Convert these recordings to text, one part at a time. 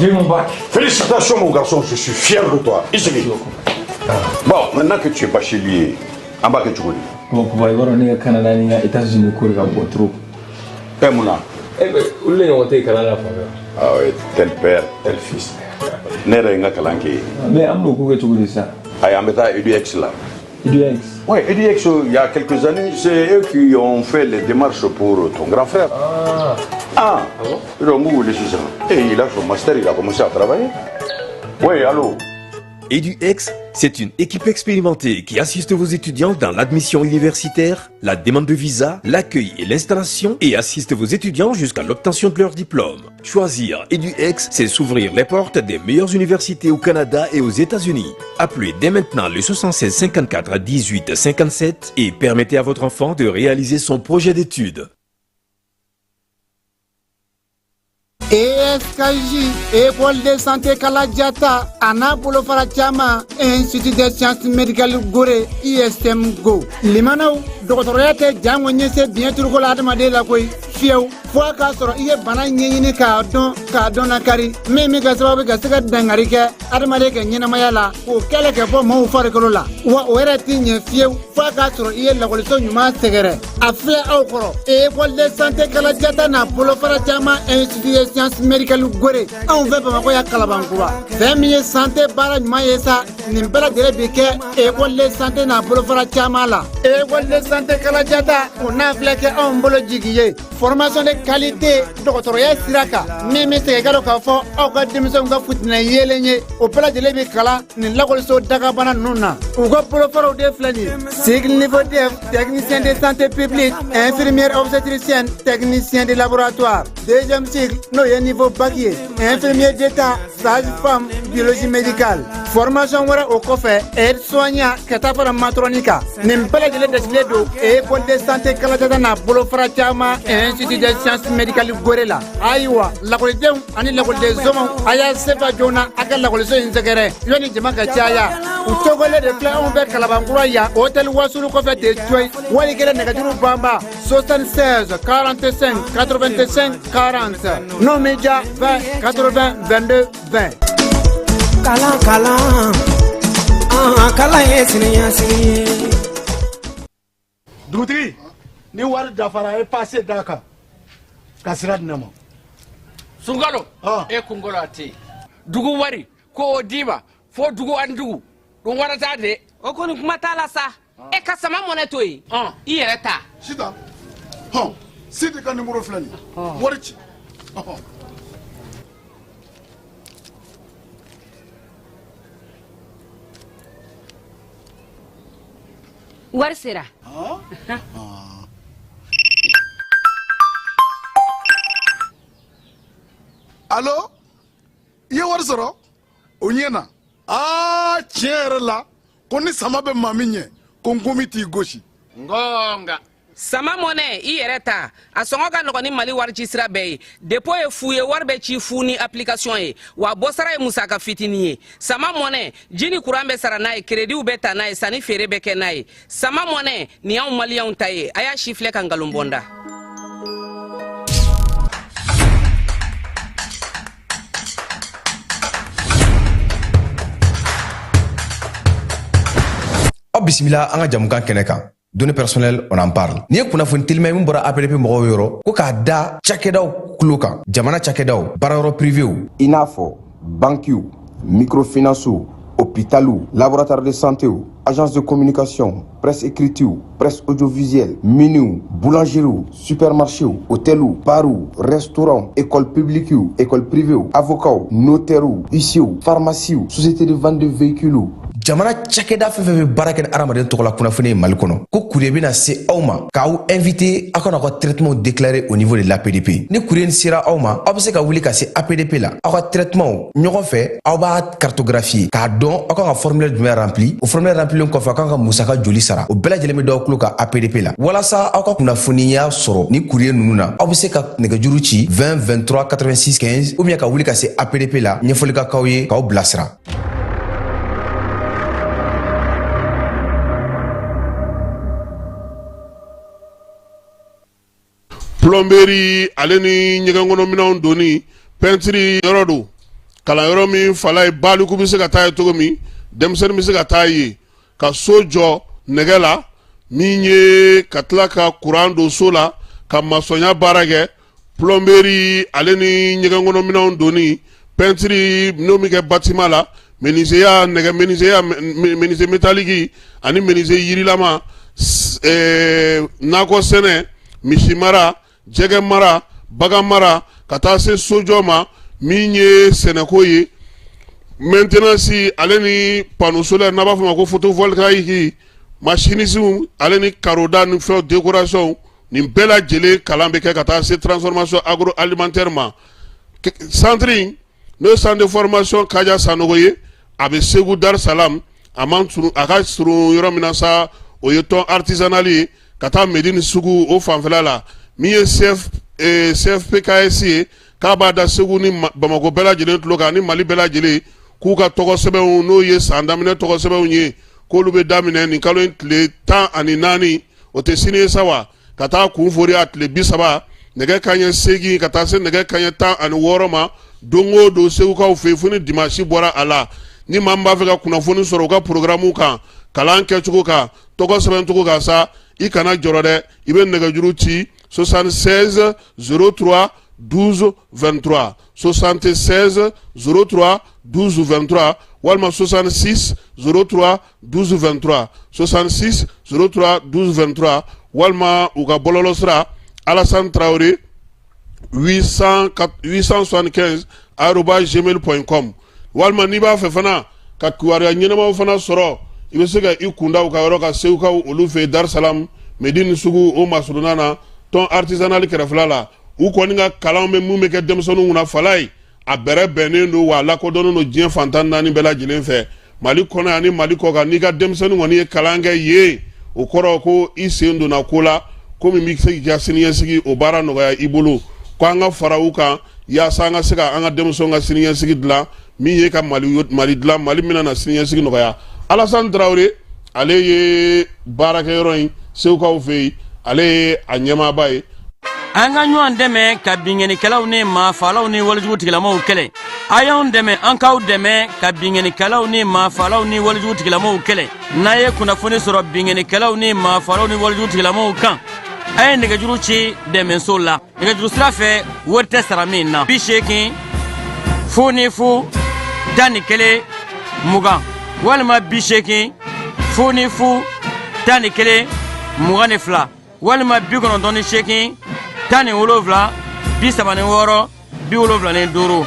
J'ai eu mon bac. Félicitations mon garçon, je suis fier de toi. Bon, maintenant que tu es bachelier, en bas que tu connais. Bon, pour voir on est au Canada, on est aux États-Unis, on est au trop. Eh Mouna. Eh ben, où est-ce qu'on est au Canada? Ah oui, tel père, tel fils. N'est-ce pas Kalanki? Mais on a beaucoup de ça. Ah, il y a EduX là. EduX? Oui, EduX, il y a quelques années, c'est eux qui ont fait les démarches pour ton grand frère. Ah bon? Et il a son master, il a commencé à travailler. Oui, allô? EduX, c'est une équipe expérimentée qui assiste vos étudiants dans l'admission universitaire, la demande de visa, l'accueil et l'installation et assiste vos étudiants jusqu'à l'obtention de leur diplôme. Choisir EduX, c'est s'ouvrir les portes des meilleures universités au Canada et aux États-Unis. Appelez dès maintenant le 76 54 18 57 et permettez à votre enfant de réaliser son projet d'études. ESKJ, École de santé Kaladiata, Anapolo Farachama, Institut de sciences médicales Gore, ISM Go. Limano, doctorate, Jamonyese, bien turcolade Madela Koi, Fiau, Foacastro, Ie Banani Cardon, Cardona Cari, Mimigasawa Gasaka Dangarika, Adamareka, Yenamayala, ou Kalaka Mo Faricolola, ou Eratin, Fiau, Foacastro, Ie la Colson, Master, Affaire Okoro, École de santé Kaladiata, Napolo Farachama, Institut de sciences médicales Gore, on veut pas m'avoir Calabancua. 20 000 santé barrage Maïsa, Nimbela de Rebeke, École de santé Napolo Farachama, École de santé Kaladiata, on a flecké en bolo jiguier. Formation de qualité, doctorat Siraka, Mimi Segaloka for Oka Dimson Footna Yelenye, Opera de Lebekala, Nilagoso Dagabana Nuna, Ugo Polofaro de Flani, Sig niveau DEF, technicien de santé publique, infirmière obstétricienne, technicien de laboratoire, deuxième cycle, Noye niveau baguier, infirmière d'état, sage-femme, biologie médicale, formation au coffre, aide-soignant, catapara matronica, Nimbela de Ledesledo, École de santé Kalatana, Bolofrachama, Institut de sciences médicales Gorela, Aïwa, la collection, Annie la collection, Aya Sefa Jona, Aka la collection Inzagare, Yoni Jamaka Chaya, Utogole de Flair on Beck Kalabanguraya, Hôtel Wasulu Coffet de Joy, Walikela Negative Bamba, 76, 45, 85, 40, non média 20, 80, 22, 20. Kala, Kala Yasini. Doudri, ni wari dafara e passé Dakar. Kasira dinamo. Sungalo, e kungolo ati. Dugu wari, ko odiba, fo dugu andugu. Dun wara tade. O koni kuma tala sa. E kasama moneto yi. I yere ta. Sita. Sidi ka numéro flani. Warichi. Wari sera. Allô? Ye wari sɔrɔ? O ɲɛna. Tiɲɛ yɛrɛ la, ko ni sama bɛ maa min ɲɛ, ko n gomi t'i gosi. Ngonga. Sama mone i yɛrɛ ta a sɔngɔ ka nɔgɔn ni Mali wari ci sira bɛɛ ye dépôt ye fu ye wari bɛ ci fu ni application ye wa bɔsara ye musaka fitini ye sama mone ji ni courant bɛ sara n'a ye crédit bɛ ta n'a ye sanni feere bɛ kɛ n'a ye sama mone ni y'anw maliyɛnw ta ye a y'a si filɛ ka nkalon bɔ n da. Bismillah, an ka jamukan kɛnɛ kan. Données personnelles, on en parle. Ni ye kunnafoni teliman min bɔra APDP mɔgɔw yɔrɔ ko k'a da cakɛdaw tulo kan jamana cakɛdaw baarayɔrɔ privéw i n'a fɔ banquiw microfinancew hôpitaux laboratoire de santé agence de communication presse écrite presse audiovisuelle miniw boulangeries supermarchés hôtels bars restaurants écoles publiques écoles privées avocats notaires huissiers pharmacies sociétés de vente de véhicules jamana cakɛda fɛn fɛn bɛ baara kɛ ni adamaden tɔgɔ la kunnafoni ye Mali kɔnɔ ko courrier bɛna se aw ma k'aw invité aw kana aw ka traitement déclaré au niveau de l'APDP. Ni courrier ni sera aw ma aw bɛ se ka wuli ka se APDP la aw ka traitement ɲɔgɔn fɛ aw b'a cartographier k'a dɔn aw kan ka formulaire jumɛn rempli o formulaire rempli kɔfɛ aw kan ka musaka joli sara o bɛɛ lajɛlen bɛ d'aw tulo ka APDP la walasa aw ka kunnafoniya sɔrɔ ni courrier ninnu na aw bɛ se ka nɛgɛjuru ci 20 23 86 15 ou bien ka wuli ka se APDP la ɲɛfɔli ka k'aw ye k'aw bilasira. Plomberie ale ni ɲɛgɛnkɔnɔ minɛnw doni peinture yɔrɔ do kalan yɔrɔ min fala ye baliku bɛ se ka taa ye cogo min denmisɛnnin bɛ se ka taa ye ka so jɔ nɛgɛ la min ye ka tila ka courant don so la ka maçonnya baara kɛ plomberie ale ni ɲɛgɛnkɔnɔ minɛnw doni peinture n'o min kɛ bâtiment la menuisier nɛgɛ menuisier métallique ani menuisier yirilama nakɔ sɛnɛ misi mara jɛgɛ mara bagan mara ka taa se sojɔ ma min ye sɛnɛko ye maintenance ale ni panneau solaire n'a b'a fɔ ma ko photovoltaïque machiniste ale ni caroda ni fɛn décoration nin bɛɛ lajɛlen kalan bɛ kɛ ka taa se transformation agroalimentaire ma centre n'o ye centre de formation Kaja Sanogo ye a bɛ Segu Dar Salam a ka surun yɔrɔ min na sa o ye tɔn artisanal ye ka taa Medini sugu o fanfɛla la min ye CFPKS ye k'a b'a da Segu ni Bamako bɛɛ lajɛlen tulo kan ni Mali bɛɛ lajɛlen k'u ka tɔgɔ sɛbɛnw n'o ye san daminɛ tɔgɔ sɛbɛnw ye k'olu bɛ daminɛ nin kalo in tile 14 o tɛ sini ye sa wa ka taa kun fori a tile 30 nɛgɛ kanɲɛ 8 ka taa se nɛgɛ kanɲɛ 16 ma don o don Segukaw fɛ yen fo ni dimanche bɔra a la ni maa min b'a fɛ ka kunnafoni sɔrɔ u ka programme kan kalan kɛcogo kan tɔgɔ sɛbɛncogo kan sa i kana jɔrɔ dɛ i bɛ nɛgɛjuru ci 76 03 12 23 76 03 12 23 walima 66 03 12 23 66 03 12 23 walima u ka bɔlɔlɔ sira Alassane Traoré 875 @gmail.com walima n'i b'a fɛ fana ka kibaruya ɲɛnamaw fana sɔrɔ i bɛ se ka i kunda u ka yɔrɔ ka Segukaw olu fɛ Dar Salam Medini sugu o masuruna na tɔn artisanal kɛrɛfɛla la u kɔni ka kalan bɛ mun bɛ kɛ denmisɛnninw kunna fala ye a bɛrɛ bɛnnen don wa a lakodɔnnen don diɲɛ fantan naani bɛɛ lajɛlen fɛ Mali kɔnɔ ani Mali kɔ kan n'i ka denmisɛnnin kɔni ye kalan kɛ yen o kɔrɔ ko i sen donna ko la ko min bɛ se k'i ka siniɲɛsigi o baara nɔgɔya i bolo ko an ka fara u kan yaasa an ka se ka an ka denmisɛnw ka siniɲɛsigi dilan min ye ka Mali dilan Mali min na siniɲɛsigi nɔgɔya. Alassane Traoré ale ye baarakɛyɔrɔ in Segukaw fɛ yen ale ye a ɲɛmaaba ye. An ka ɲɔgɔn dɛmɛ ka binkɛnikɛlaw ni maafalaw ni walijugutigilamaw kɛlɛ a y'anw dɛmɛ an k'aw dɛmɛ ka binkɛnikɛlaw ni maafalaw ni walijugutigilamaw kɛlɛ n'a ye kunnafoni sɔrɔ binkɛnikɛlaw ni maafalaw ni walijugutigilamaw kan a ye nɛgɛjuru ci dɛmɛso la nɛgɛjuru sira fɛ wari tɛ sara min na 80 00 11 20 walima 80 00 11 22 walima 98 17 36 75 ngo 98 17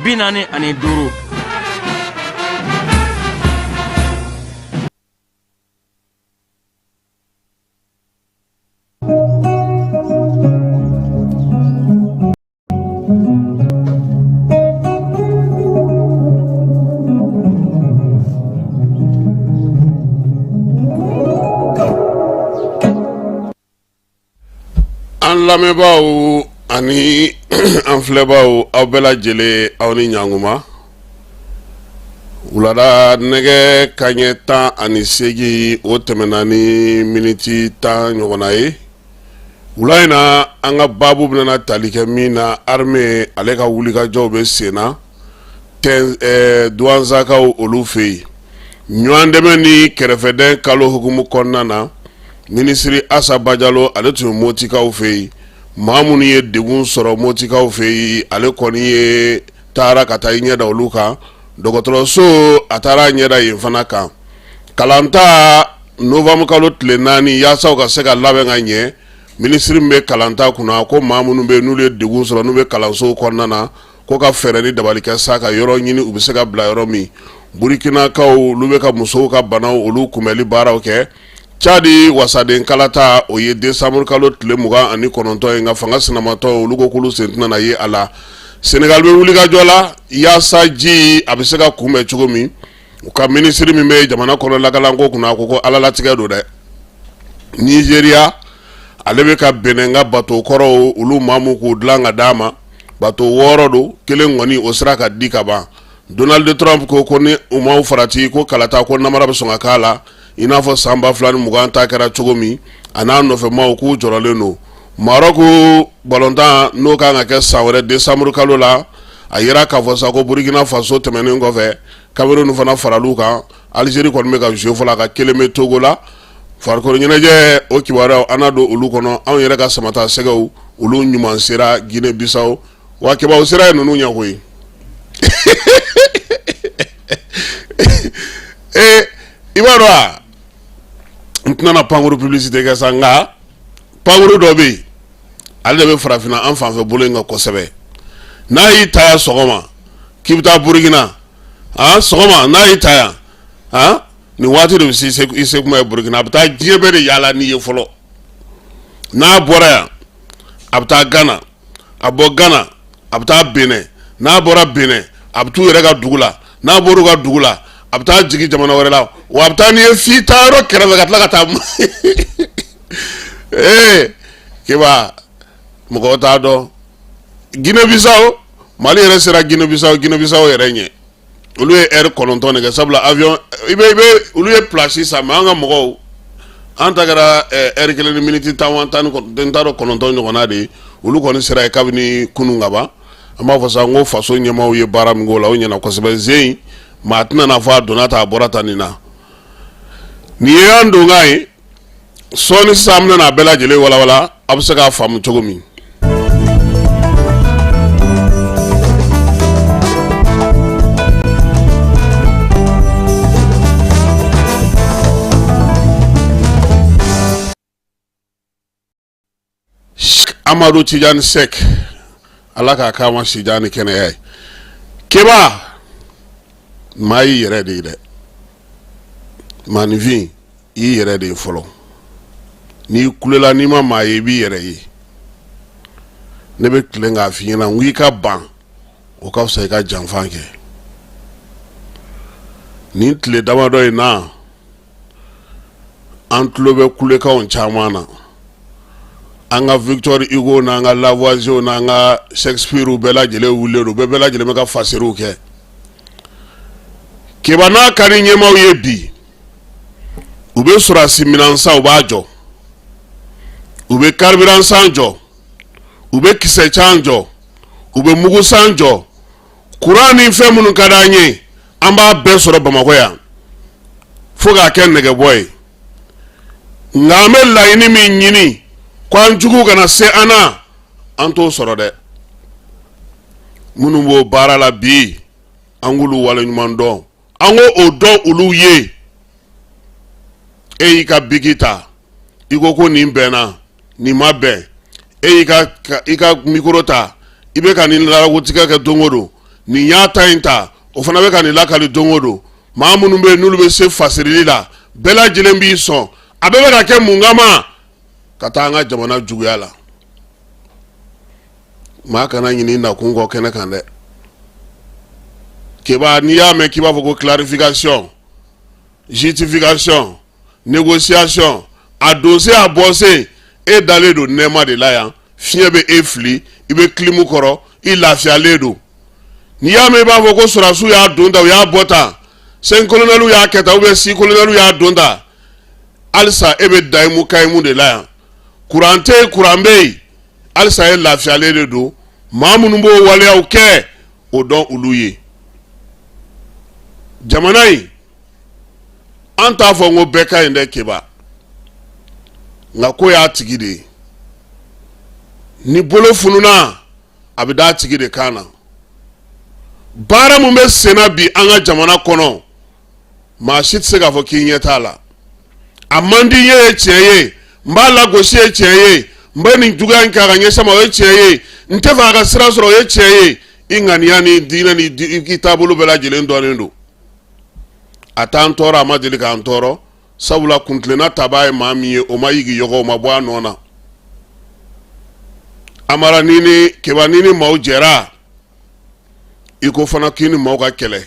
36 45. An lamɛnbaaw ani an filɛbaaw aw bɛɛ lajɛlen aw ni ɲankuma wulada nɛgɛ kanɲɛ 18 o tɛmɛna ni miniti 10 ɲɔgɔnna ye wula in na an ka baabu bɛna tali kɛ min na armée ale ka wulikajɔw bɛ sen na douanzakaw olu fɛ yen ɲɔgɔn dɛmɛ ni kɛrɛfɛdɛn kalo hukumu kɔnɔna na ministre Assa Bajalo ale tun ye motikaw fɛ yen maa minnu ye degun sɔrɔ motikaw fɛ yen ale kɔni ye taara ka taa i ɲɛda olu kan dɔgɔtɔrɔso a taara a ɲɛda yen fana kan kalanta novembre kalo tile 4 yaasa u ka se ka labɛn ka ɲɛ ministre bɛ kalanta kunna ko maa minnu bɛ n'olu ye degun sɔrɔ n'u bɛ kalansow kɔnɔna na ko ka fɛɛrɛ ni dabali kɛ sa ka yɔrɔ ɲini u bɛ se ka bila yɔrɔ min Burkinakaw olu bɛ ka musow ka banaw olu kunbɛli baaraw kɛ Tchadi wasaden kalata o ye décembre kalo tile 29 nka fanga sinamatɔ olu ko k'olu sen tɛna na ye a la Sénégal bɛ wuli ka jɔ la yaasa ji a bɛ se ka kunbɛn cogo min u ka ministre min bɛ jamana kɔnɔ lakalanko kunna ko ko alalatigɛ do dɛ Nigeria ale bɛ ka Benin ka bateau kɔrɔw olu maamu k'u dilan ka d'a ma bateau 6 do kelen kɔni o sera ka di ka ban Donald Trump ko ni u m'aw farati ko kalata ko namara bɛ sɔn ka k'a la i n'a fɔ san 2020 ta kɛra cogo min a n'a nɔfɛmaw k'u jɔrɔlen do Maroc balontan n'o kan ka kɛ san wɛrɛ décembre kalo la a yira k'a fɔ sa ko Burkina Faso tɛmɛnen kɔfɛ Cameroun fana faral'u kan Algérie kɔni bɛ ka jouer fɔlɔ ka kelen bɛ Togo la farikolo ɲɛnajɛ o kibaruyaw an na don olu kɔnɔ anw yɛrɛ ka samata sɛgɛw olu ɲuman sera Guinée Bissau wa kibaw sera ninnu ɲɛ koyi i b'a dɔn a n tɛna na pankuru publicité kɛ sa nka pankuru dɔ bɛ yen ale de bɛ farafinna an fanfɛ bolo in kan kosɛbɛ n'a y'i ta yan sɔgɔma k'i bɛ taa Burkina sɔgɔma n'a y'i ta yan nin waati de bɛ se i se kuma ye Burkina a bɛ taa diɲɛ bɛɛ de yaala n'i ye fɔlɔ n'a bɔra yan a bɛ taa Ghana a bɔ Ghana a bɛ taa Benin n'a bɔra Benin a bɛ t'u yɛrɛ ka dugu la n'a bɔra u ka dugu la a bɛ taa jigin jamana wɛrɛ la wa a bɛ taa n'i ye f'i taa yɔrɔ kɛrɛfɛ ka tila ka taa kiba mɔgɔw t'a dɔn Guinée Bissau Mali yɛrɛ sera Guinée Bissau yɛrɛ ɲɛ olu ye heure 9 de kɛ sabula avion olu ye place sa mais an ka mɔgɔw an ta kɛra heure 1 ni minute 10 ɲɔgɔnna de olu kɔni sera ye kabini kunun ka ban an b'a fɔ sa n ko faso ɲɛmaaw ye baara min k'o la o ɲɛna kosɛbɛ Zeyin maa tɛna n'a fɔ a donna ta a bɔra ta nin na nin ye an donkan ye sɔɔni sisan an bɛna n'a bɛɛ lajɛlen walawala a bɛ se k'a faamu cogo min. Amadou Tidiane Seck ala k'a k'a ma sijan ni kɛnɛya ye keba maa y'i yɛrɛ de ye dɛ maanifin i y'i yɛrɛ de ye fɔlɔ n'i kulela n'i ma maa ye i b'i yɛrɛ ye ne bɛ tilen k'a f'i ɲɛna n ko i ka ban o ka fisa i ka janfan kɛ nin tile damadɔ in na an tulo bɛ kulekanw caman na an ka Victor Hugo n'an ka Lavoisier n'an ka Shakespeare bɛɛ lajɛlen wulilen don bɛɛ lajɛlen bɛ ka fasiriw kɛ keba n'a ka ni ɲɛmaaw ye bi u bɛ sɔrɔdasi minɛnsan u b'a jɔ u bɛ carburant-san jɔ u bɛ kisɛcan jɔ u bɛ mugusan jɔ courant ni fɛn minnu ka d'an ye an b'a bɛɛ sɔrɔ Bamakɔ yan fo k'a kɛ nɛgɛbɔ ye nka an bɛ laɲini min ɲini k'an jugu kana se an na an t'o sɔrɔ dɛ minnu b'o baara la bi an k'olu waleɲuman dɔn an k'o dɔn olu ye e y'i ka biki ta i ko nin bɛnna nin ma bɛn e y'i ka micro ta i bɛ ka nin lagotigɛ kɛ don o don nin y'a ta in ta o fana bɛ ka nin lakali don o don maa minnu bɛ yen n'olu bɛ se fasirili la bɛɛ lajɛlen b'i sɔn a bɛɛ bɛ ka kɛ mun kama ka taa an ka jamana juguya la maa kana ɲini nakun kɔ kɛnɛ kan dɛ keba n'i y'a mɛn k'i b'a fɔ ko clarification justification négociation a donse a bɔse e dalen don nɛɛma de la yan fiɲɛ bɛ e fili i bɛ kilimu kɔrɔ i lafiyalen don n'i y'a mɛn i b'a fɔ ko sɔrɔdasiw y'a don ta u y'a bɔ ta 5 colonels y'a kɛ ta ou bien 6 colonels y'a don ta halisa e bɛ dayimu kayimu de la yan courant tɛ yen courant bɛ yen halisa e lafiyalen de don maa minnu b'o waleyaw kɛ o dɔn olu ye jamana in an t'a fɔ n ko bɛɛ ka ɲi dɛ keba nka ko y'a tigi de ye ni bolo fununa a bɛ d'a tigi de kan na baara mun bɛ senna bi an ka jamana kɔnɔ maa si tɛ se k'a fɔ k'i ɲɛ t'a la a man di n ye tiɲɛ ye n b'a lagosi ye tiɲɛ ye n bɛ nin juguya in kɛ a ka ɲɛsin ma o ye tiɲɛ ye n tɛ fɛ a ka sira sɔrɔ o ye tiɲɛ ye ŋaniya ni diinɛ ni i taabolo bɛɛ lajɛlen dɔnnen don a t'an tɔɔrɔ a ma deli k'an tɔɔrɔ sabula kuntilenna tabaa ye maa min ye o ma yigi yɔgɔ o ma bɔ a nɔ na amara ni ni keba ni ni maaw jɛra i ko fana k'i ni maaw ka kɛlɛ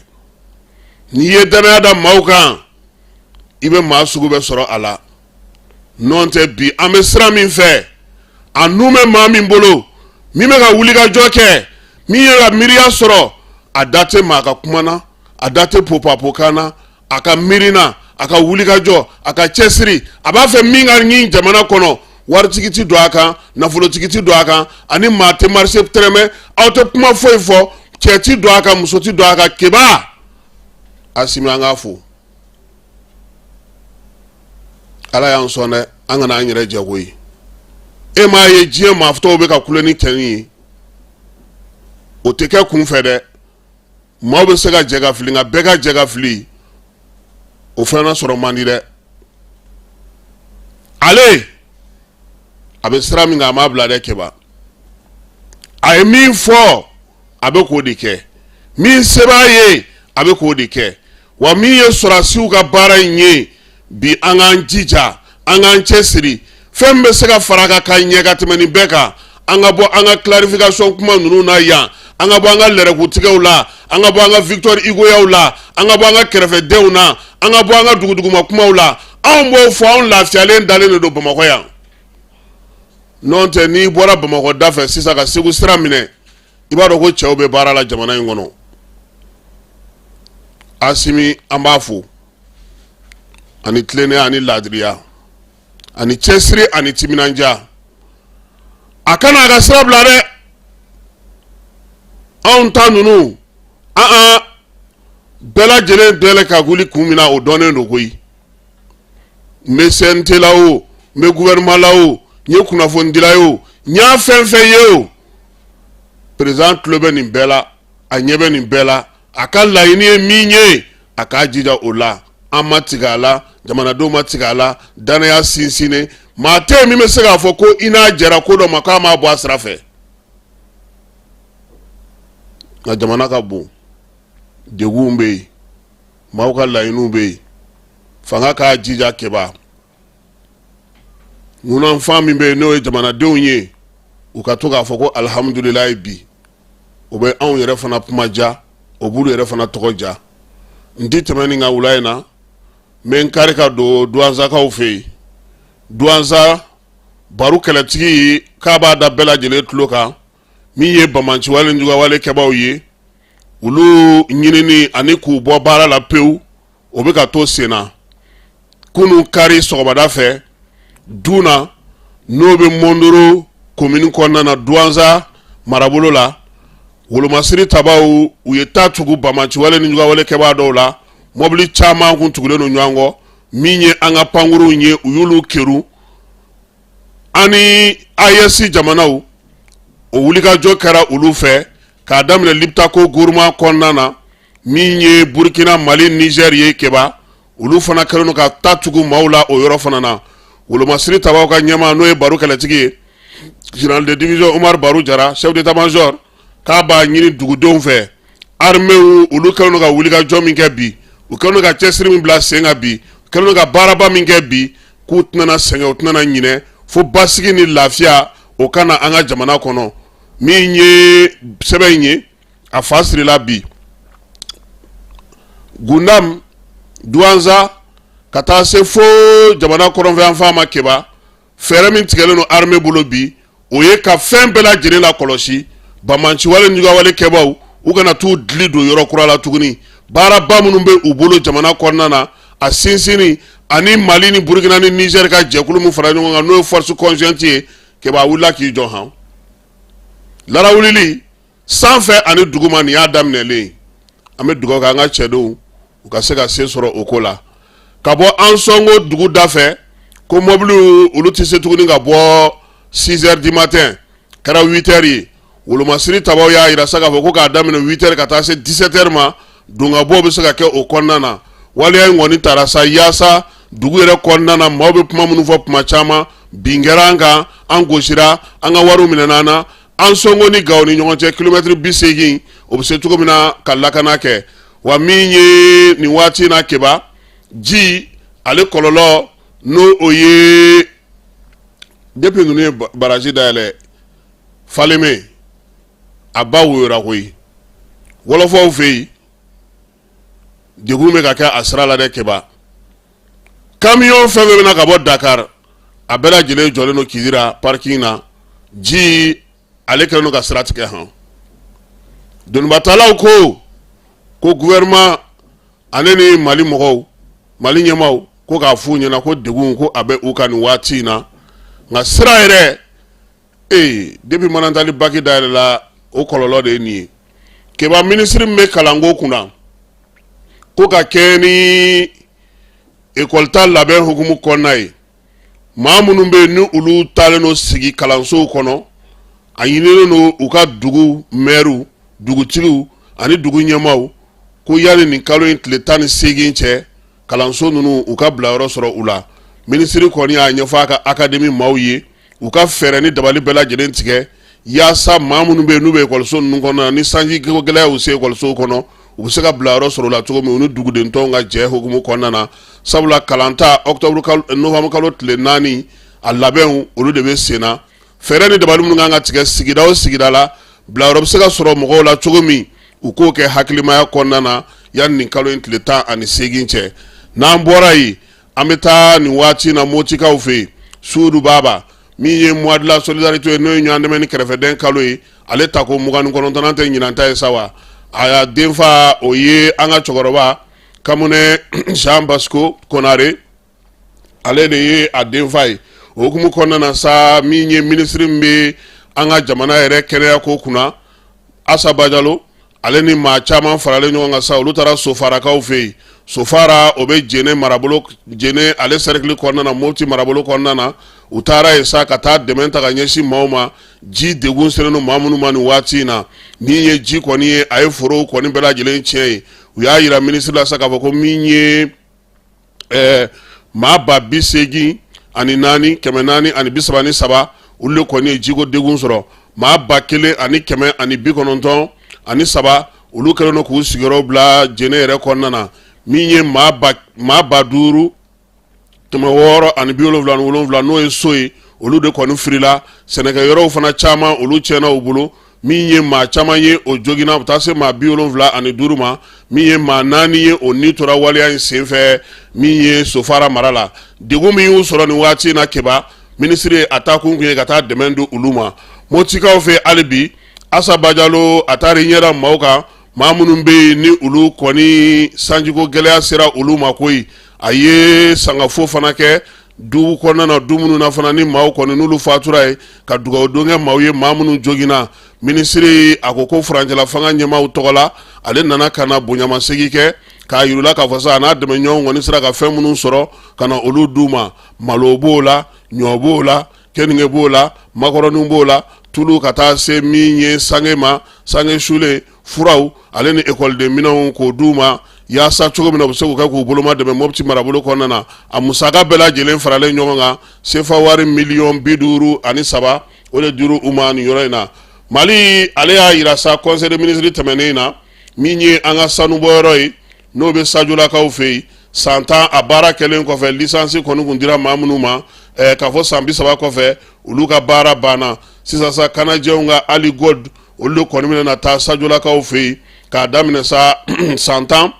n'i ye danaya da maaw kan i bɛ maa sugu bɛ sɔrɔ a la n'o tɛ bi an bɛ sira min fɛ a nu bɛ maa min bolo min bɛ ka wulikajɔ kɛ min ye ka miiriya sɔrɔ a da tɛ maa ka kuma na a da tɛ popapokan na a ka miiri na a ka wulikajɔ a ka cɛsiri a b'a fɛ min ka ɲi jamana kɔnɔ waritigi ti don a kan nafolotigi ti don a kan ani maa tɛ marise tɛrɛmɛ aw tɛ kuma foyi fɔ cɛ ti don a kan muso ti don a kan keba a simi an k'a fo ala y'an sɔn dɛ an kana an yɛrɛ jɛ koyi e m'a ye diɲɛ maatɔw bɛ ka kule ni cɛnni ye o tɛ kɛ kunfɛ dɛ maaw bɛ se ka jɛ ka fili nka bɛɛ ka jɛ ka fili o fana sɔrɔ man di dɛ ale a bɛ sira min kan a m'a bila dɛ keba a ye min fɔ a bɛ k'o de kɛ min se b'a ye a bɛ k'o de kɛ wa min ye sɔrɔdasiw ka baara in ye bi an k'an jija an k'an cɛsiri fɛn bɛ se ka fara kan ka ɲɛ ka tɛmɛ nin bɛɛ kan an ka bɔ an ka clarification kuma ninnu na yan an ka bɔ an ka lɛrɛkutigɛw la an ka bɔ an ka Victor Igoyaw la an ka bɔ an ka kɛrɛfɛdenw na an ka bɔ an ka duguduguma kumaw la anw b'o fɔ anw lafiyalen dalen de don Bamakɔ yan n'o tɛ n'i bɔra Bamakɔ da fɛ sisan ka Segu sira minɛ i b'a dɔn ko cɛw bɛ baara la jamana in kɔnɔ Asimi an b'a fo ani tilennenya ani laadiriya ani cɛsiri ani timinanja a kana a ka sira bila dɛ anw ta ninnu bɛɛ lajɛlen dɛlɛ ka wuli kun min na o dɔnnen don koyi n bɛ CNT la o n bɛ gouvernement la o n ye kunnafonidila ye o n y'a fɛn fɛn ye o président tulo bɛ nin bɛɛ la a ɲɛ bɛ nin bɛɛ la a ka laɲini ye min ye a k'a jija o la an ma tigɛ a la jamanadenw ma tigɛ a la danaya sinsinnen maa tɛ yen min bɛ se k'a fɔ ko i n'a jɛra ko dɔ ma k'a m'a bɔ a sira fɛ nka jamana ka bon degunw bɛ yen maaw ka laɲiniw bɛ yen fanga k'a jija kɛba ŋunanfan min bɛ yen n'o ye jamanadenw ye u ka to k'a fɔ ko alihamudulilayi bi o bɛ anw yɛrɛ fana kuma ja o b'olu yɛrɛ fana tɔgɔ ja n ti tɛmɛ nin kan wula in na n bɛ n kari ka don duwansakaw fɛ yen duwansa baro kɛlɛtigi k'a b'a da bɛɛ lajɛlen tulo kan min ye bamanciwale ni jugawale kɛbaw ye olu ɲinini ani k'u bɔ baara la pewu o bɛ ka to sen na kunun kari sɔgɔmada fɛ du na n'o bɛ Mondoro komini kɔnɔna na duwansa marabolo la wolomasiri tabaw u ye taa tugu bamanciwale ni jugawale kɛbaa dɔw la mobili caman kun tugulen don ɲɔgɔn kɔ min ye an ka pankuruw ye u y'olu keru ani AES jamanaw o wulikajɔ kɛra olu fɛ k'a daminɛ Liptako gouvernement kɔnɔna na min ye Burkina Mali Niger ye kɛba olu fana kɛlen don ka taa tugu maaw la o yɔrɔ fana na wolomasiri tabaw ka ɲɛmaa n'o ye baro kɛlɛtigi ye général de division Umar Barou Jara chef d'état-major k'a b'a ɲini dugudenw fɛ armée olu kɛlen don ka wulikajɔ min kɛ bi u kɛlen don ka cɛsiri min bila sen kan bi u kɛlen don ka baaraba min kɛ bi k'u tɛna sɛgɛn u tɛna ɲinɛ fo basigi ni lafiya o kana an ka jamana kɔnɔ min ye sɛbɛn in ye a fa sirila bi Gundam Duwanza ka taa se fo jamana kɔrɔnfɛ fan ma kɛba fɛɛrɛ min tigɛlen don armée bolo bi o ye ka fɛn bɛɛ lajɛlen la kɔlɔsi bamanciwale ni jugawale kɛbaw u kana t'u dili don yɔrɔ kura la tuguni baaraba minnu bɛ u bolo jamana kɔnɔna na a sinsinni ani Mali ni Burkina ni Niger ka jɛkulu min fara ɲɔgɔn kan n'o ye force conjointe ye kɛba wulila k'i jɔ han larawulili sanfɛ ani duguma nin y'a daminɛlen an bɛ dugawu kɛ an ka cɛdenw u ka se ka se sɔrɔ o ko la ka bɔ an sɔngo dugu da fɛ ko mobiliw olu tɛ se tuguni ka bɔ 6 heures du matin kɛra 8 heures ye wolomasiri tabaw y'a yira sa k'a fɔ ko k'a daminɛ 8 heures ka taa se 17 heures ma dongabɔ bɛ se ka kɛ o kɔnɔna na waliya in kɔni taara sa yaasa dugu yɛrɛ kɔnɔna na maaw bɛ kuma minnu fɔ kuma caman bin kɛra an kan an gosira an ka wariw minɛna an na an sɔngɔ ni gawo ni ɲɔgɔn cɛ kilomɛtiri 80 o bɛ se cogo min na ka lakana kɛ wa min ye nin waati na keba ji ale kɔlɔlɔ n'o o ye depuis ninnu ye baraji dayɛlɛ Falémé a ba woyora koyi wɔlɔfɔw fɛ yen degun bɛ ka kɛ a sira la dɛ keba camion fɛn fɛn bɛna ka bɔ Dakar a bɛɛ lajɛlen jɔlen don Kidira parking na ji ale kɛlen don ka sira tigɛ han donibatalaw ko gouvernement ale ni Mali mɔgɔw Mali ɲɛmaw ko k'a f'u ɲɛna ko degun ko a bɛ u ka nin waati in na nka sira yɛrɛ depuis manantali baki dayɛlɛ la o kɔlɔlɔ de ye nin ye keba ministre min bɛ kalanko kunna ko ka kɛ ni école ta labɛn hukumu kɔnɔna ye maa minnu bɛ yen ni olu taalen don sigi kalansow kɔnɔ a ɲinilen don u ka dugu maire dugutigiw ani dugu ɲɛmaw ko yanni nin kalo in tile 18 cɛ kalanso ninnu u ka bila yɔrɔ sɔrɔ u la ministre kɔni y'a ɲɛfɔ a ka académie maaw ye u ka fɛɛrɛ ni dabali bɛɛ lajɛlen tigɛ yaasa maa minnu bɛ yen n'u bɛ ekɔliso ninnu kɔnɔ ni sanji gɛlɛya y'u se ekɔlisow kɔnɔ u bɛ se ka bila yɔrɔ sɔrɔ o la cogo min u ni dugudentɔw ka jɛ hukumu kɔnɔna na sabula kalanta novembre kalo tile 4 a labɛnw olu de bɛ sen na fɛɛrɛ ni dabali minnu kan ka tigɛ sigida o sigida la bilayɔrɔ bɛ se ka sɔrɔ mɔgɔw la cogo min u k'o kɛ hakilimaya kɔnɔna na yanni nin kalo in tile 18 cɛ n'an bɔra yen an bɛ taa nin waati na motikaw fɛ yen Suudu Baba min ye mois de la solidarité n'o ye ɲɔgɔn dɛmɛ ni kɛrɛfɛden kalo ye ale ta ko 29 tɛ ɲinanta ye sa wa a y'a den fa o ye an ka cɛkɔrɔba Kamunɛ Jean Basco Konare ale de ye a den fa ye o hukumu kɔnɔna na sa min ye ministre min bɛ an ka jamana yɛrɛ kɛnɛya ko kunna Assa Bajalo ale ni maa caman faralen ɲɔgɔn kan sa olu taara Sofarakaw fɛ yen Sofara o bɛ Jɛnɛ marabolo Jɛnɛ ale cercle kɔnɔna na Mopti marabolo kɔnɔna na u taara yen sa ka taa dɛmɛ ta ka ɲɛsin maaw ma ji degun selen don maa minnu ma nin waati in na min ye ji kɔni ye a ye forow kɔni bɛɛ lajɛlen tiɲɛ ye u y'a yira ministre la sa k'a fɔ ko min ye maa ba 84 433 olu de kɔni ye jiko degun sɔrɔ maa ba 1993 olu kɛlen don k'u sigiyɔrɔ bila Jɛnɛ yɛrɛ kɔnɔna na min ye maa ba 5,677 n'o ye so ye olu de kɔni firila sɛnɛkɛyɔrɔw fana caman olu tiɲɛna u bolo min ye maa caman ye o joginna u taa se maa 75 ma min ye maa 4 ye o ni tora waleya in senfɛ min ye Sofara mara la degun min y'u sɔrɔ nin waati in na keba ministre a taa kun ye ka taa dɛmɛ di olu ma motikaw fɛ hali bi Assa Bajalo a taara ɲɛda maaw kan maa minnu bɛ yen ni olu kɔni sanjiko gɛlɛya sera olu ma koyi a ye sangafo fana kɛ du kɔnɔna na du minnu na fana ni maaw kɔni n'olu fatura ye ka dugawu don kɛ maaw ye maa minnu joginna ministre a ko furancɛla fanga ɲɛmaaw tɔgɔ la ale nana ka na bonyamasegi kɛ k'a yirula k'a fɔ sa a n'a dɛmɛɲɔgɔnw kɔni sera ka fɛn minnu sɔrɔ ka na olu d'u ma malo b'o la ɲɔ b'o la kenige b'o la makɔrɔni b'o la tulu ka taa se min ye sange ma sange sule furaw ale ni ekɔliden minɛnw k'o d'u ma yaasa cogo min na u bɛ se k'u kɛ k'u boloma dɛmɛ Mopti marabolo kɔnɔna na a musaka bɛɛ lajɛlen faralen ɲɔgɔn kan sefa wari $53 o de dir'u ma nin yɔrɔ in na Mali ale y'a yira sa conseil de ministre tɛmɛnen na min ye an ka sanubɔyɔrɔ ye n'o bɛ Sajolakaw fɛ yen san 10 a baara kɛlen kɔfɛ licence kɔni kun dira maa minnu ma k'a fɔ san 30 kɔfɛ olu ka baara banna sisan sa kanajɛw ka Ali Gold olu de kɔni bɛna taa Sajolakaw fɛ yen k'a daminɛ sa san 10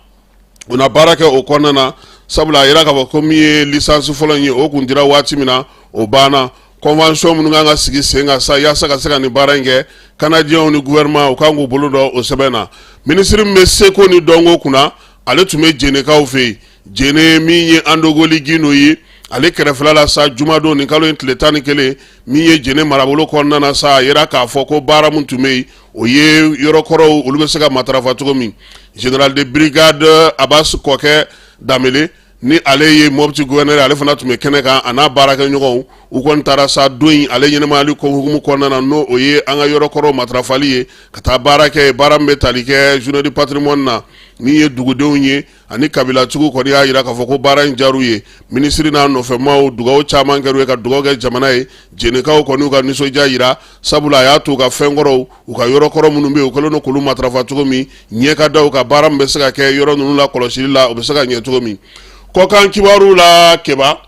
u na baara kɛ o kɔnɔna na sabula a yira k'a fɔ ko min ye licence fɔlɔ in ye o kun dira waati min na o banna convention minnu kan ka sigi sen kan sa yaasa ka se ka nin baara in kɛ kanajɛw ni gouvernement u kan k'u bolo dɔn o sɛbɛn na ministre min bɛ seko ni dɔnko kunna ale tun bɛ Jɛnɛkaw fɛ yen Jɛnɛ min ye Andogoli Gino ye ale kɛrɛfɛla la sa jumadon nin kalo in tile 11 min ye Jɛnɛ marabolo kɔnɔna na sa a yira k'a fɔ ko baara mun tun bɛ yen o ye yɔrɔkɔrɔw olu bɛ se ka matarafa cogo min Général de brigade Abbas Kɔkɛ Damele ni ale ye Mopti gouverneur ale fana tun bɛ kɛnɛ kan a n'a baarakɛɲɔgɔnw u kɔni taara sa don in ale ɲɛnɛmayali hukumu kɔnɔna na n'o o ye an ka yɔrɔkɔrɔ matarafali ye ka taa baara kɛ baara min bɛ tali kɛ journée du patrimoine na min ye dugudenw ye ani kabilatigiw kɔni y'a jira k'a fɔ ko baara in diyar'u ye minisiri n'a nɔfɛmaw dugawu caman kɛr'u ye ka dugawu kɛ jamana ye jɛnɛkaw kɔni y'u ka nisɔndiya jira sabula a y'a to u ka fɛn kɔrɔw u ka yɔrɔkɔrɔ minnu bɛ yen u kɛlen don k'olu matarafa cogo min ɲɛ ka da u ka baara min bɛ se ka kɛ yɔrɔ ninnu la kɔlɔsili la u bɛ se ka ɲɛ cogo min kɔkan kibaru la keba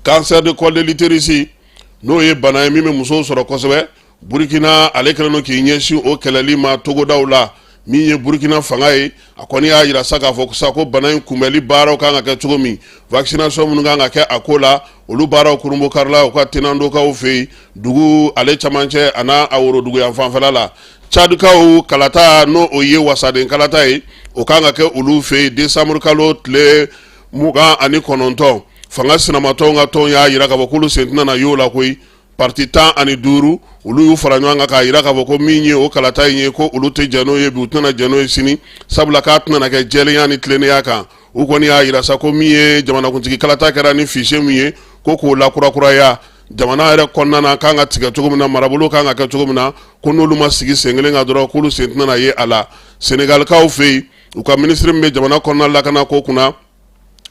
cancer de col de l'utérus n'o ye bana ye min bɛ musow sɔrɔ kosɛbɛ Burkina ale kɛlen don k'i ɲɛsin o kɛlɛli ma togodaw la min ye Burkina fanga ye a kɔni y'a jira sa k'a fɔ sa ko bana in kunbɛli baaraw kan ka kɛ cogo min vaccination minnu kan ka kɛ a ko la olu baaraw kurunbo karila u ka tenandokaw fɛ yen dugu ale camancɛ a n'a a worodugu yan fanfɛla la Tchadkaw kalata n'o o ye wasaden kalata ye o kan ka kɛ olu fɛ yen décembre kalo tile 29 fanga sinamatɔw ka tɔn y'a jira k'a fɔ k'olu sen tɛna na y'o la koyi parti 15 olu y'u fara ɲɔgɔn kan k'a jira k'a fɔ ko min ye o kalata in ye ko olu tɛ jɛn n'o ye bi u tɛna jɛn n'o ye sini sabula k'a tɛna na kɛ jɛlenya ni tilennenya kan u kɔni y'a jira sa ko min ye jamanakuntigi kalata kɛra ni fichier min ye ko k'o lakurakuraya jamana yɛrɛ kɔnɔna na kan ka tigɛ cogo min na marabolo kan ka kɛ cogo min na ko n'olu ma sigi sen kelen kan dɔrɔn k'olu sen tɛna na ye a la Senegalikaw fɛ yen u ka ministre min bɛ jamana kɔnɔna lakana ko kunna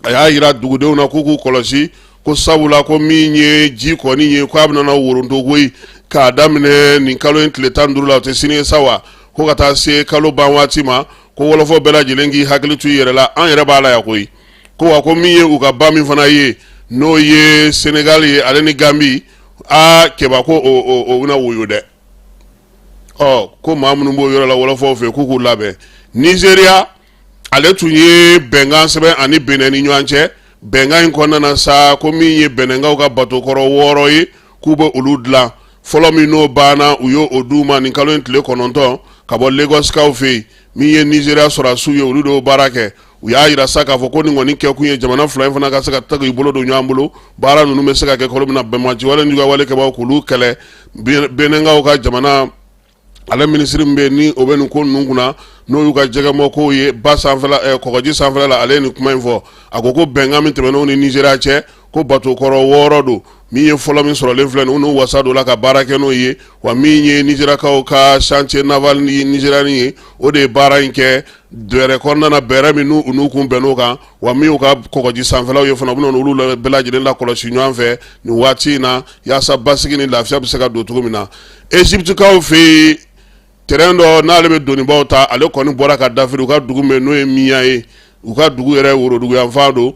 a y'a jira dugudenw na k'u k'u kɔlɔsi ko sabula ko min ye ji kɔni ye ko a bɛna worontogo ye k'a daminɛ nin kalo in tile 15 la o tɛ sini ye sa wa ko ka taa se kalo ban waati ma ko wɔlɔfɔ bɛɛ lajɛlen k'i hakili to i yɛrɛ la an yɛrɛ b'a la yan koyi ko wa ko min ye u ka ba min fana ye n'o ye Senegal ye ale ni Gambie kɛba ko o bɛna woyo dɛ ko maa minnu b'o yɔrɔ la wɔlɔfɔw fɛ k'u k'u labɛn Nigeria ale tun ye bɛnkan sɛbɛn ani Benin ni ɲɔgɔn cɛ bɛnkan in kɔnɔna na sa ko min ye Beninkaw ka batokɔrɔ 6 ye k'u bɛ olu dilan fɔlɔ min n'o banna u y'o d'u ma nin kalo in tile 9 ka bɔ Lagoskaw fɛ yen min ye Nigeria sɔrɔsiw ye olu de baara kɛ u y'a jira sa k'a fɔ ko nin kɔni kɛkun ye jamana fila in fana ka se ka taga i bolo don ɲɔgɔn bolo baara ninnu bɛ se ka kɛ kalo min na bɛnbaliwale juguya wale kɛbaaw k'olu kɛlɛ Beninkaw ka jamana ale minisiri min bɛ ni o bɛ nin ko ninnu kunna n'o y'u ka jɛgɛmɔ kow ye ba sanfɛla kɔgɔji sanfɛla la ale ye nin kuma in fɔ a ko bɛnkan min tɛmɛn'o ni Nigeria cɛ ko batokɔrɔ 6 don min ye fɔlɔ min sɔrɔlen filɛ nin n'u wasa don la ka baara kɛ n'o ye wa min ye Nigeriakaw ka chantier naval ni Nigeriani ye o de ye baara in kɛ dɛrɛ kɔnɔna na bɛrɛ min n'u kun bɛnn'o kan wa min y'u ka kɔgɔji sanfɛlaw ye fana u bɛna olu bɛɛ lajɛlen la kɔlɔsi ɲɔgɔn fɛ nin waati in na yaasa basigi ni lafiya bɛ se ka don cogo min na Egyptekaw fɛ yen terrain dɔ n'ale bɛ donibaw ta ale kɔni bɔra ka dafiri u ka dugu min n'o ye Miya ye u ka dugu yɛrɛ worodugu yanfan don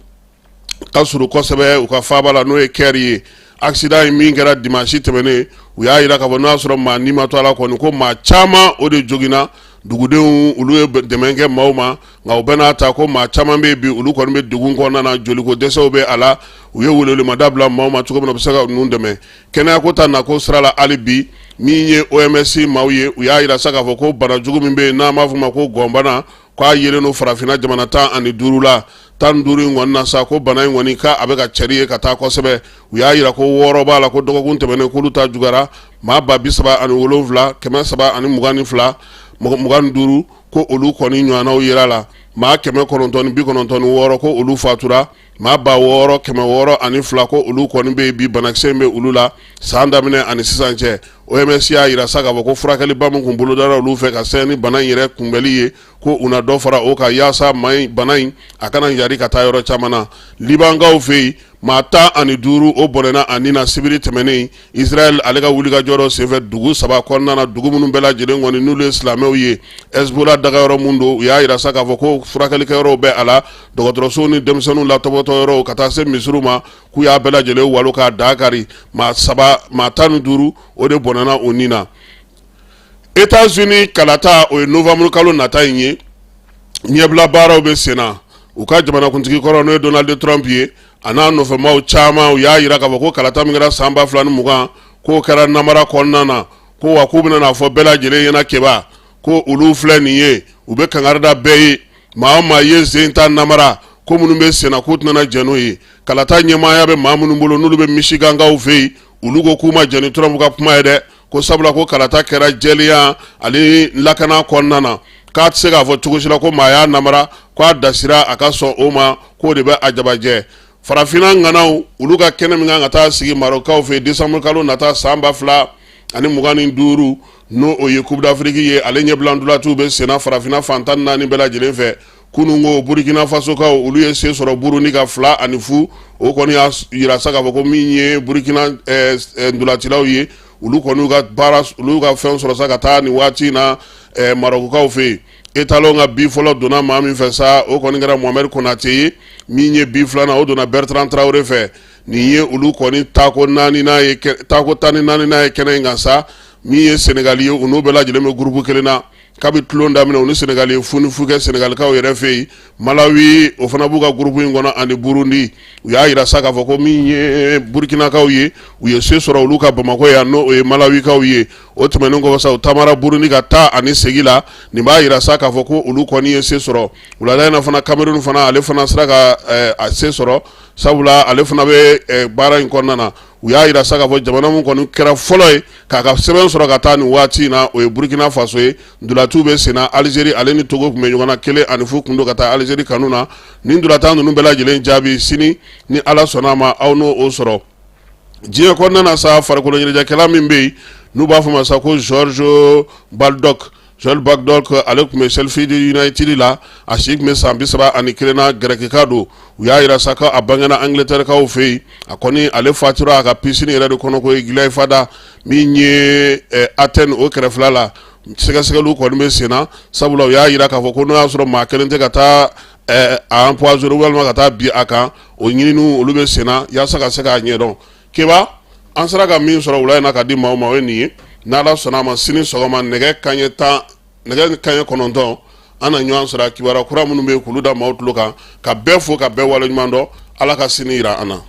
ka surun kosɛbɛ u ka faaba la n'o ye Kɛri ye accident ye min kɛra dimanche tɛmɛnen u y'a jira k'a fɔ n'o y'a sɔrɔ maa ni ma to a la kɔni ko maa caman o de joginna dugudenw olu ye dɛmɛ kɛ maaw ma nka u bɛɛ n'a ta ko maa caman bɛ yen bi olu kɔni bɛ degun kɔnɔna na joliko dɛsɛw bɛ a la u ye welemada bila maaw ma cogo min na u bɛ se ka ninnu dɛmɛ kɛnɛyako ta nako sira la hali bi min ye OMS maaw ye u y'a jira sa k'a fɔ ko bana jugu min bɛ yen n'an b'a fɔ o ma ko gɔnbana k'a yelen don farafinna jamana 15 la 15 in kɔni na sa ko bana in kɔni k'a bɛ ka cɛri ye ka taa kosɛbɛ u y'a jira ko 6 b'a la ko dɔgɔkun tɛmɛnen k'olu ta jugara maa 37 322 25 ko olu kɔni ɲɔgɔnnaw yera la maa 996 ko olu fatura maa 6,602 ko olu kɔni bɛ bi banakisɛ in bɛ olu la san daminɛ ani sisan cɛ OMS y'a jira sa k'a fɔ ko furakɛliba min kun bolodara olu fɛ ka sɛn ni bana in yɛrɛ kunbɛli ye ko u na dɔ fara o kan yaasa bana in a kana yari ka taa yɔrɔ caman na Libankaw fɛ yen maa 15 o bɔnɛna a ni na sibiri tɛmɛnen Israel ale ka wulikajɔ dɔ senfɛ dugu 3 kɔnɔna na dugu minnu bɛɛ lajɛlen kɔni n'olu ye silamɛw ye Hezbollah dagayɔrɔ mun don u y'a jira sa k'a fɔ ko furakɛlikɛyɔrɔw bɛ a la dɔgɔtɔrɔsow ni denmisɛnninw latɔbɔtɔyɔrɔw ka taa se misiriw ma k'u y'a bɛɛ lajɛlen walo k'a da kari maa 15 o de bɔnɛna o ni na États-Unis kalata o ye novembre kalo nata in ye ɲɛbila baaraw bɛ sen na u ka jamanakuntigi kɔrɔ n'o ye Donald Trump ye a n'a nɔfɛmaw caman u y'a jira k'a fɔ ko kalata min kɛra san 2020 k'o kɛra namara kɔnɔna na ko wa k'u bɛna n'a fɔ bɛɛ lajɛlen ɲɛna kɛba ko olu filɛ nin ye u bɛ kangari da bɛɛ ye maa o maa ye sen ta namara ko minnu bɛ sen na k'u tɛna jɛn n'o ye kalata ɲɛmaaya bɛ maa minnu bolo n'olu bɛ Michigankaw fɛ yen olu ko k'u ma jɛn ni Trump ka kuma ye dɛ ko sabula ko kalata kɛra jɛlenya ale lakana kɔnɔna na k'a tɛ se k'a fɔ cogo si la ko maa y'a namara k'a dasira a ka sɔn o ma k'o de bɛ a jabajɛ farafinna ŋanaw olu ka kɛnɛ min kan ka taa sigi Marɔkaw fɛ décembre kalo nata san 2025 n'o o ye Coupe d'Afrique ye ale ɲɛbila ndulatiw bɛ senna farafinna fantan 4 bɛɛ lajɛlen fɛ kunun ko Burkina Faso kaw olu ye se sɔrɔ Burundi ka 2-0 o kɔni y'a yira sa k'a fɔ ko min ye Burkina ndulatilaw ye olu kɔni ka baara olu ka fɛn sɔrɔ sa ka taa ni waati na Marɔkukaw fɛ etalon ka bi fɔlɔ donna maa min fɛ sa o kɔni kɛra Mohamed Konate ye min ye bi filanan o donna Bertrand Traoré fɛ nin ye olu kɔni tako 14 ye kɛnɛ in kan sa min ye Senegal ye u n'o bɛɛ lajɛlen bɛ groupe kelen na kabi tulon daminɛ u ni Senegal ye funifu kɛ Senegalikaw yɛrɛ fɛ yen Malawi o fana b'u ka groupe in kɔnɔ ani Burundi u y'a yira sa k'a fɔ ko min ye Burkinakaw ye u ye se sɔrɔ olu ka Bamako yan n'o ye Malawikaw ye o tɛmɛnen kɔfɛ sa u taamara Burundi ka taa ani segi la nin b'a yira sa k'a fɔ ko olu kɔni ye se sɔrɔ wulada in na fana Cameroun fana ale fana sera ka a se sɔrɔ sabula ale fana bɛ baara in kɔnɔna na u y'a yira sa k'a fɔ jamana mun kɔni kɛra fɔlɔ ye k'a ka sɛbɛn sɔrɔ ka taa nin waati in na o ye Burkina Faso ye ndulatiw bɛ senna Algérie ale ni Togo tun bɛ ɲɔgɔn na 1-0 kun do ka taa Algérie kanu na nin ndulata ninnu bɛɛ lajɛlen jaabi sini ni Ala sɔnna a ma aw n'o sɔrɔ diɲɛ kɔnɔna na sa farikolo ɲɛnajɛkɛla min bɛ yen n'u b'a fɔ ma sa ko Joel Baldock ale tun bɛ Sheffield United la a si tun bɛ san 31 na gɛrɛkɛka don u y'a yira sa ko a bangena Angleterre kaw fɛ yen a kɔni ale fatura a ka piscine yɛrɛ de kɔnɔ ko Gilai Fada min ye Athènes o kɛrɛfɛla la sɛgɛsɛgɛliw kɔni bɛ senna sabula u y'a yira k'a fɔ ko n'o y'a sɔrɔ maa kelen tɛ ka taa a empoisonner walima ka taa bi a kan o ɲininiw olu bɛ senna yaasa ka se k'a ɲɛdɔn Keba an sera ka min sɔrɔ wula in na ka di maaw ma o ye nin ye n'Ala sɔnna a ma sini sɔgɔma nɛgɛ kanɲɛ 9 an na ɲɔgɔn sɔrɔ kibaruya kura minnu bɛ k'olu da maaw tulo kan ka bɛɛ fo ka bɛɛ waleɲuman dɔn Ala ka sini yira an na.